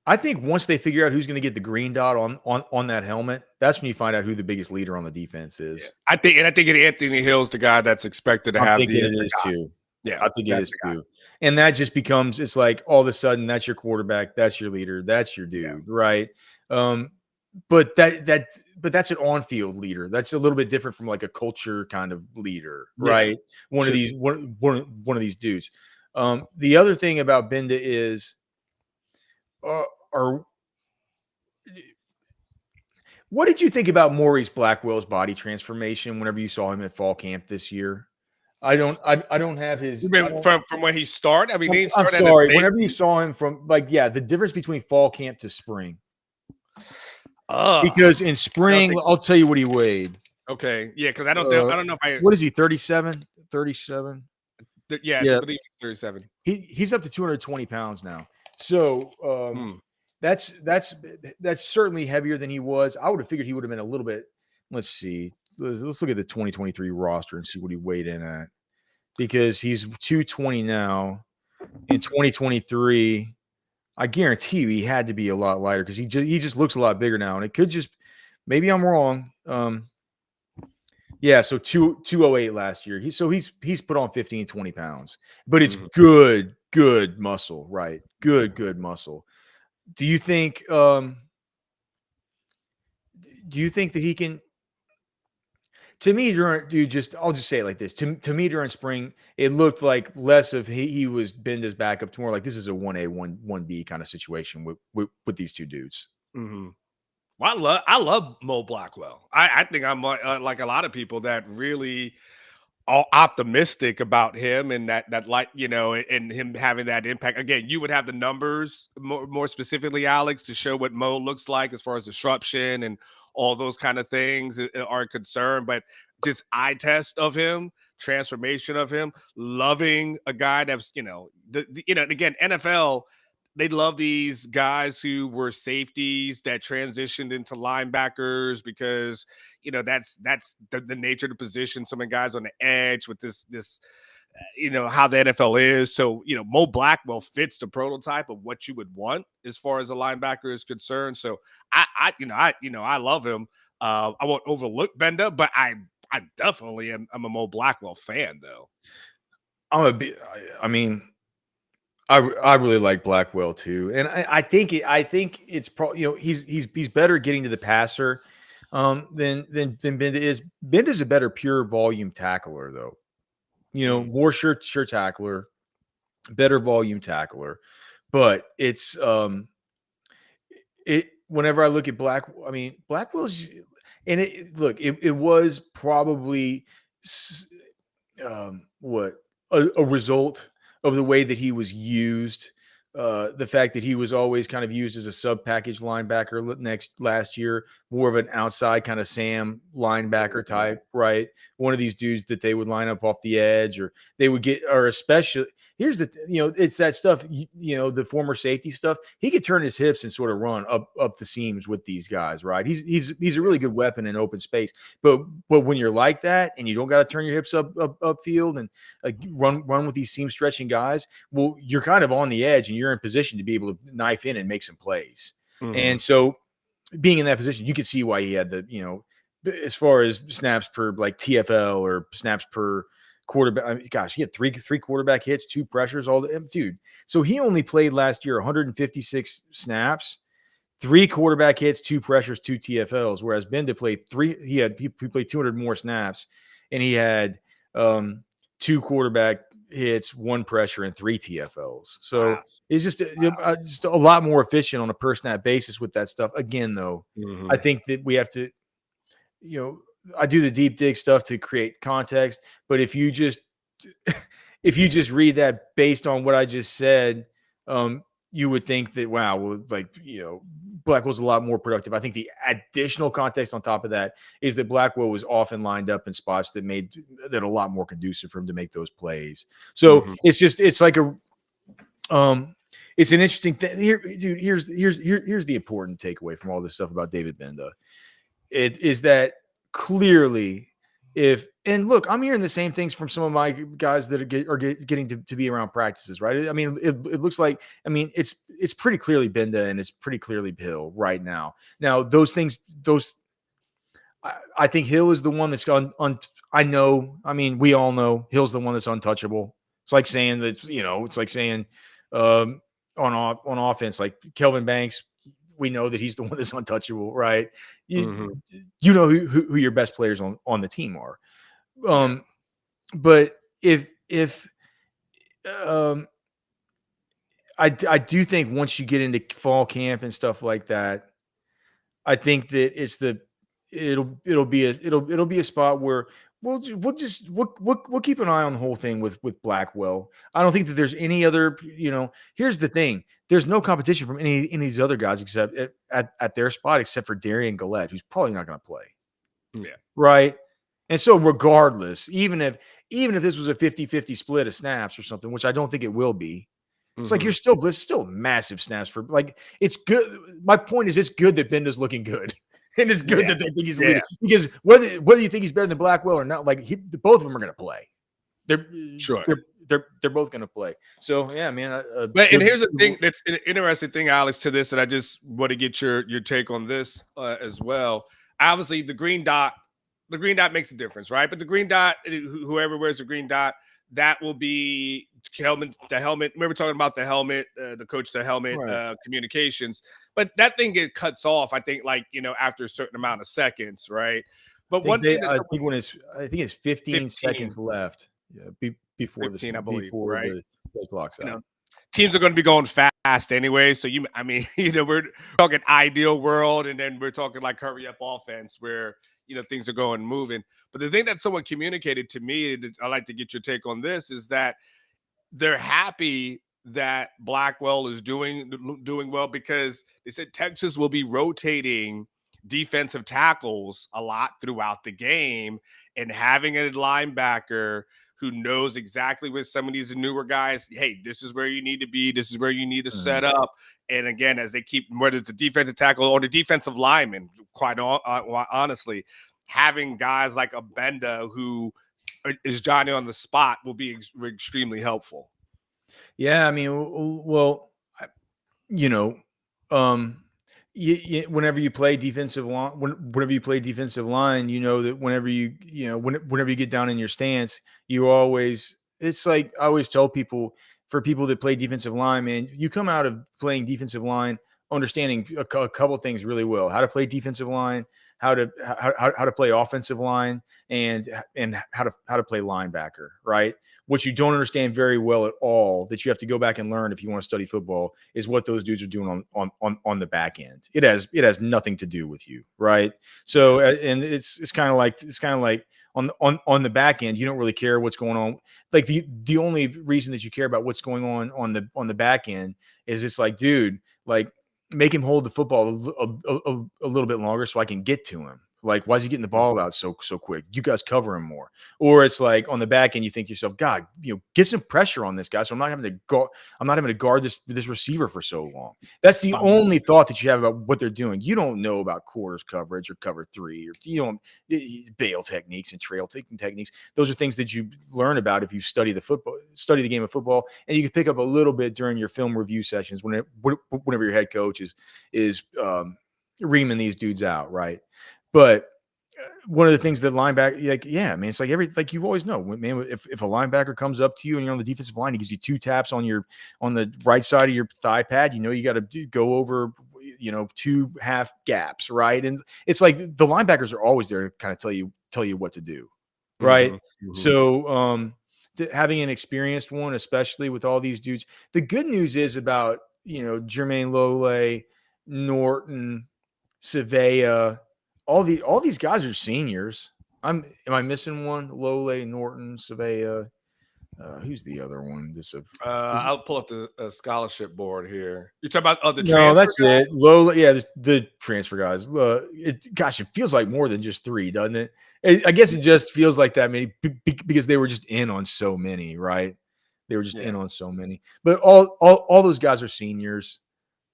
I think once they figure out who's going to get the green dot on that helmet, that's when you find out who the biggest leader on the defense is. Yeah. I think Anthony Hill's the guy that's expected to have. I think it is too. Yeah, I think it is too. And that just becomes, it's like all of a sudden that's your quarterback, that's your leader, that's your dude, right? But that's an on-field leader. That's a little bit different from like a culture kind of leader, right? One of these dudes. The other thing about Benda is, what did you think about Maurice Blackwell's body transformation whenever you saw him at fall camp this year? I don't have his from when he started. I mean, I'm sorry. Whenever you saw him from the difference between fall camp to spring. Because in spring, I'll tell you what he weighed. Okay, yeah, because I don't know if I. What is he? 37? 37? Yeah, I believe he's 37. He's up to 220 pounds now. So that's certainly heavier than he was. I would have figured he would have been a little bit. Let's see. Let's look at the 2023 roster and see what he weighed in at, because he's 220 now. In 2023, I guarantee you he had to be a lot lighter because he just looks a lot bigger now, and it could just, maybe I'm wrong. Yeah, so 208 last year. He's put on 15, 20 pounds, but it's good muscle, right? Good muscle. Do you think Do you think that he can? To me, I'll just say it like this. To me, during spring, it looked like less of he was Benda's backup to more like this is a 1A, 1B kind of situation with these two dudes. Mhm. Well, I love Mo Blackwell. I think I'm like a lot of people that really all optimistic about him and that like and him having that impact. Again, you would have the numbers more specifically, Alex, to show what Mo looks like as far as disruption and all those kind of things are concerned. But just eye test of him, transformation of him, loving a guy that's again NFL. They love these guys who were safeties that transitioned into linebackers because that's the nature of the position. Some of the guys on the edge with this how the NFL is. So Mo Blackwell fits the prototype of what you would want as far as a linebacker is concerned. So I love him. I won't overlook Benda, but I definitely am. I'm a Mo Blackwell fan though. I mean, I really like Blackwell too, and I think it's probably he's better getting to the passer than Benda is. Benda's a better pure volume tackler though. More sure tackler, better volume tackler, but it's it. Whenever I look at Blackwell's, and it was probably what a result of the way that he was used. The fact that he was always kind of used as a sub package linebacker last year, more of an outside kind of Sam linebacker type, right? One of these dudes that they would line up off the edge, or they would get, or especially here's it's that stuff, the former safety stuff. He could turn his hips and sort of run up the seams with these guys, right? He's a really good weapon in open space. But when you're like that and you don't got to turn your hips upfield and run with these seam stretching guys, well, you're kind of on the edge and you're in position to be able to knife in and make some plays. Mhm. And so being in that position, you could see why he had as far as snaps per like TFL or snaps per quarterback. I mean, gosh, he had three quarterback hits, 2 pressures, dude. So he only played last year 156 snaps, 3 quarterback hits, 2 pressures, 2 TFLs. Whereas Benda played he played 200 more snaps, and he had 2 quarterback hits, 1 pressure, and 3 TFLs. So Wow. it's just a lot more efficient on a per snap basis with that stuff. Again, though, Mhm. I think that we have to, I do the deep dig stuff to create context. But if you just read that based on what I just said, you would think that Blackwell's a lot more productive. I think the additional context on top of that is that Blackwell was often lined up in spots that made that a lot more conducive for him to make those plays. So it's like it's an interesting thing here, dude. Here's the important takeaway from all this stuff about David Benda. It is that clearly, and look, I'm hearing the same things from some of my guys that are getting to be around practices, right? I mean, it looks like, it's pretty clearly Benda and it's pretty clearly Hill right now. Now, I think Hill is the one that's gone. I know. I mean, we all know Hill's the one that's untouchable. It's like saying that, it's like saying on offense, like Kelvin Banks, we know that he's the one that's untouchable, right? You know who your best players on the team are. But if I do think once you get into fall camp and stuff like that, I think that it'll be a spot where we'll keep an eye on the whole thing with Blackwell. I don't think that there's any other, here's the thing. There's no competition from any of these other guys except at their spot, except for Darian Gillette, who's probably not going to play. Yeah. Right. And so regardless, even if this was a 50-50 split of snaps or something, which I don't think it will be, it's like it's still massive snaps for, like, it's good. My point is, it's good that Benda's looking good. And it's good that they think he's a leader. Because whether you think he's better than Blackwell or not, like, both of them are going to play. They're both going to play. So yeah, man. But and here's the thing that's an interesting thing, Alex, to this, and I just want to get your take on this as well. Obviously, the green dot makes a difference, right? But the green dot, whoever wears the green dot, that will be the helmet. Remember talking about the helmet, the coach, the helmet Right. communications, but that thing get cuts off. I think like after a certain amount of seconds, right? But one thing that someone I think it's 15 15, seconds left. Yeah, before 15, I believe, before right? the play clock's You know, out. teams are going to be going fast anyway. So I mean, we're talking ideal world, and then we're talking like hurry up offense where things are going moving. But the thing that someone communicated to me, and I'd like to get your take on this, is that they're happy that Blackwell is doing well because they said Texas will be rotating defensive tackles a lot throughout the game, and having a linebacker who knows exactly with some of these newer guys, hey, this is where you need to be, this is where you need to set Mhm. up. And again, as they keep, whether it's a defensive tackle or the defensive lineman, honestly, having guys like a Benda who is Johnny on the spot will be extremely helpful. Yeah, I mean, well, you know, um, whenever you play defensive line, whenever you play defensive line, you know that whenever you get down in your stance, you always. It's like I always tell people, for people that play defensive line, man, you come out of playing defensive line understanding a couple things really well: how to play defensive line, how to play offensive line, and how to play linebacker, right? What you don't understand very well at all, that you have to go back and learn if you want to study football, is what those dudes are doing on the back end. It has nothing to do with you, right? So and it's kind of like on the back end, you don't really care what's going on. Like the only reason that you care about what's going on the back end is it's like, dude, like, make him hold the football a little bit longer so I can get to him. Like, why is he getting the ball out so quick? You guys cover him more. Or it's like on the back end, you think to yourself, God, get some pressure on this guy, so I'm not having to go. I'm not having to guard this receiver for so long. That's the only thought that you have about what they're doing. You don't know about quarters coverage or cover three, or you don't bail techniques and trail taking techniques. Those are things that you learn about if you study the game of football, and you can pick up a little bit during your film review sessions whenever your head coach is reaming these dudes out, right? But one of the things that linebacker, like, yeah, I mean, it's like you always know, man, if a linebacker comes up to you and you're on the defensive line, he gives you 2 taps on the right side of your thigh pad, you got to go over, 2 half gaps, right? And it's like the linebackers are always there to kind of tell you what to do, right? Mm-hmm, mm-hmm. So, having an experienced one, especially with all these dudes, the good news is about, Jermaine Lole, Norton, Savea, all these guys are seniors. Am I missing one? Lole, Norton, Savea. Who's the other one? I'll pull up the scholarship board here. You're talking about the No, transfer that's guy? it. Lola, yeah, the transfer guys. Gosh, it feels like more than just 3, doesn't it? I guess it just feels like that many because they were just in on so many, right? They were just Yeah. in on so many. But all those guys are seniors.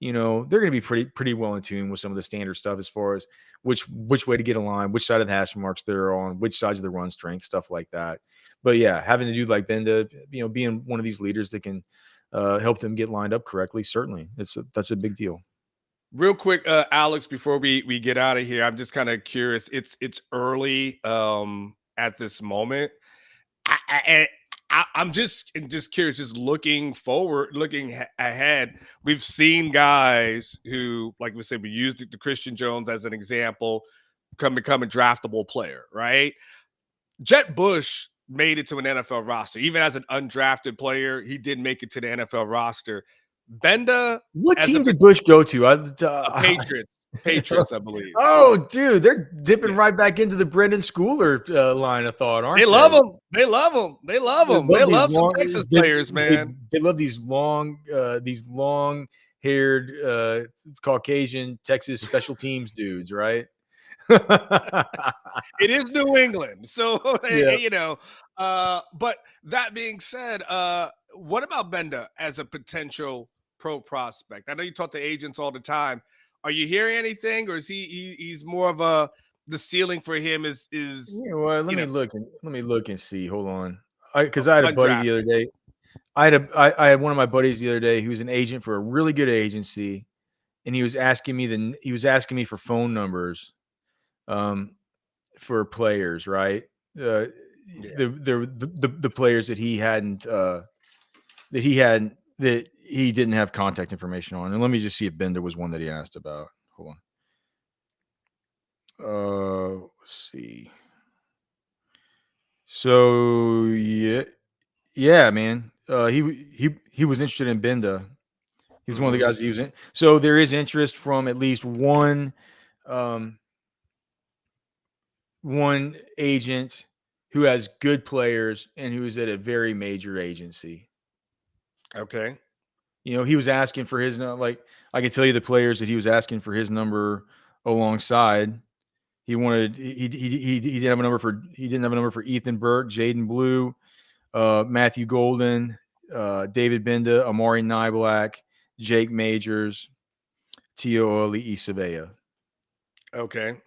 They're going to be pretty well in tune with some of the standard stuff as far as which way to get a line, which side of the hash marks they're on, which sides of the run strength, stuff like that. But yeah, having to do like Benda, being one of these leaders that can help them get lined up correctly, certainly that's a big deal. Real quick, Alex, before we get out of here, I'm just kind of curious. It's early at this moment. I'm just curious, just looking forward, ahead. We've seen guys who, like we said, we used the Christian Jones as an example, become a draftable player, right? Jet Bush made it to an NFL roster. Even as an undrafted player, he did make it to the NFL roster. Benda What as team did Bush go to? Patriots, I believe. Oh, dude, they're dipping Yeah. right back into the Brendan Schooler line of thought, They aren't love they? him. They love him. They love They him. They love these love some long. Texas players, They, man. they love these long haired Caucasian Texas special teams dudes, right? It is New England. So, Yeah. but that being said, what about Benda as a potential pro prospect? I know you talk to agents all the time. Are you hearing anything, or is he's more of the ceiling for him is You know what? you know Let me look and see. Hold on. Because I had a buddy the undrafted? other day. I had one of my buddies the other day who was an agent for a really good agency, and he was asking me for phone numbers, um, for players, right? Uh, Yeah. the players that he didn't have contact information on. And let me just see if Bender was one that he asked about. Hold on. Let's see. So yeah, man. He was interested in Benda. He was one of the guys that he was in. So there is interest from at least um, one agent who has good players and who's at a very major agency. Okay. He was asking for his like I can tell you the players that he was asking for his number alongside. He didn't have a number for Ethan Burke, Jaden Blue, Matthew Golden, David Benda, Amari Niblack, Jake Majors, Tio Oli Isabella. Okay.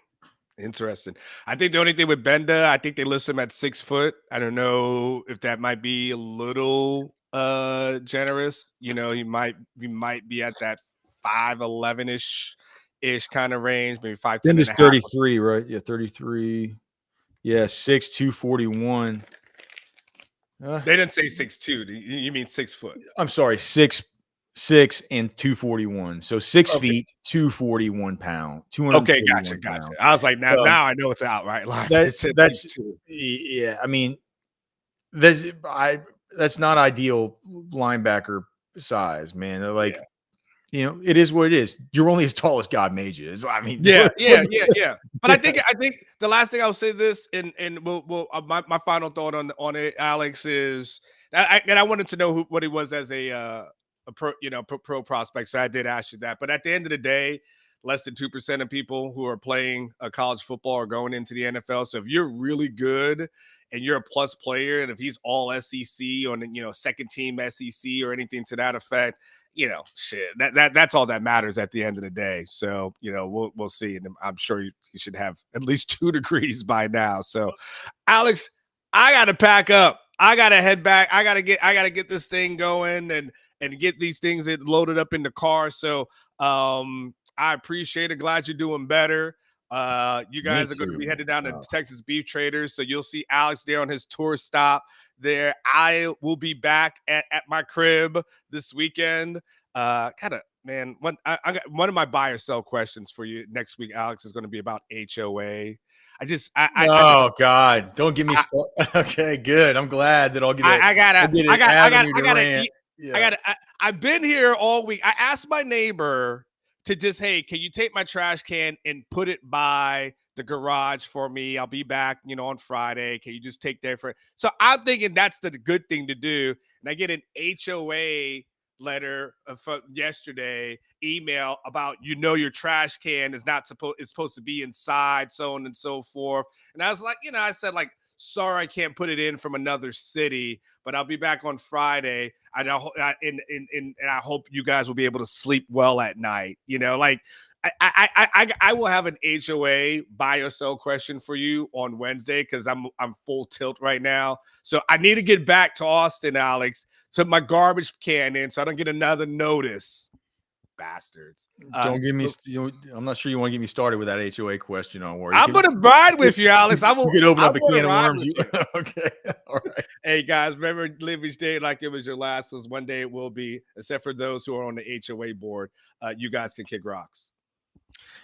Interesting. I think the only thing with Benda, I think they list him at 6 foot. I don't know if that might be a little generous. He might be at that 5'11" ish kind of range, maybe 5'10" and Benda's a half. 33, right? Yeah, 33. Yeah, 6'2", 241. They didn't say 6'2". You mean 6 foot? I'm sorry, 6'6" and 241. So 6 Okay. feet, 241 pounds. Okay, gotcha. Pounds. I was like, now I know it's out, right? That's yeah. I mean, that's not ideal linebacker size, man. Like, it is what it is. You're only as tall as God made you. I mean, yeah. But I think the last thing I'll say this, and my final thought on it, Alex, is I wanted to know what he was as a pro prospect. So I did ask you that. But at the end of the day, less than 2% of people who are playing college football are going into the NFL. So if you're really good and you're a plus player, and if he's all SEC on second team SEC or anything to that effect, shit, that's all that matters at the end of the day. So we'll see, and I'm sure you should have at least 2 degrees by now. So, Alex, I got to pack up. I got to head back. I got to get this thing going and get these things loaded up in the car. So, I appreciate it. Glad you're doing better. You guys are going to be headed down to Texas Beef Traders, so you'll see Alex there on his tour stop there. I will be back at my crib this weekend. Man, I got one of my buy or sell questions for you next week, Alex, is going to be about HOA. God, don't give me okay, good. I'm glad that I'll get I've been here all week. I asked my neighbor to just, hey, can you take my trash can and put it by the garage for me? I'll be back, on Friday. Can you just take there for it? So I'm thinking that's the good thing to do. And I get an HOA letter from yesterday, email about, your trash can is supposed to be inside, so on and so forth. And I was like, I said, like, sorry, I can't put it in from another city, but I'll be back on Friday. And I hope you guys will be able to sleep well at night. I will have an HOA buy or sell question for you on Wednesday, because I'm full tilt right now. So I need to get back to Austin, Alex, to my garbage can in, so I don't get another notice. Bastards. Don't give me. I'm not sure you want to get me started with that HOA question on war. I'm gonna ride with you, Alex. You could open up a can of worms. Okay. All right. Hey guys, remember, live each day like it was your last, because one day it will be, except for those who are on the HOA board. You guys can kick rocks.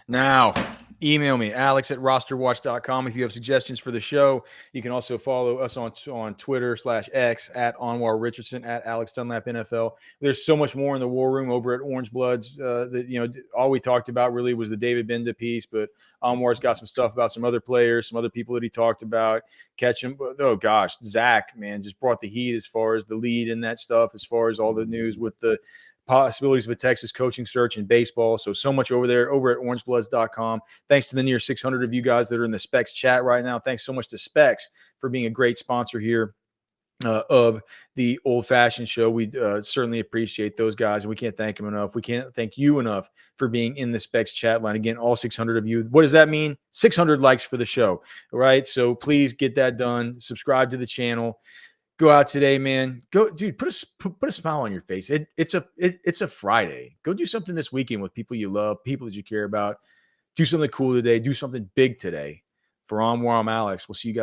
Now, email me, alex@rosterwatch.com. If you have suggestions for the show, you can also follow us on Twitter /X at Anwar Richardson, at Alex Dunlap NFL. There's so much more in the war room over at Orange Bloods. All we talked about really was the David Benda piece, but Anwar's got some stuff about some other players, some other people that he talked about. Catch him. Oh gosh, Zach, man, just brought the heat as far as the lead in that stuff, as far as all the news with the possibilities of a Texas coaching search in baseball. So much over there, over at orangebloods.com. Thanks to the near 600 of you guys that are in the Specs chat right now. Thanks so much to Specs for being a great sponsor here of the Old Fashioned Show. We certainly appreciate those guys, and we can't thank them enough. We can't thank you enough for being in the Specs chat line. Again, all 600 of you. What does that mean? 600 likes for the show, all right? So please get that done. Subscribe to the channel. Go out today, man. Go, dude. Put a smile on your face. It's a Friday. Go do something this weekend with people you love, people that you care about. Do something cool today. Do something big today. For Anwar, I'm Alex. We'll see you guys.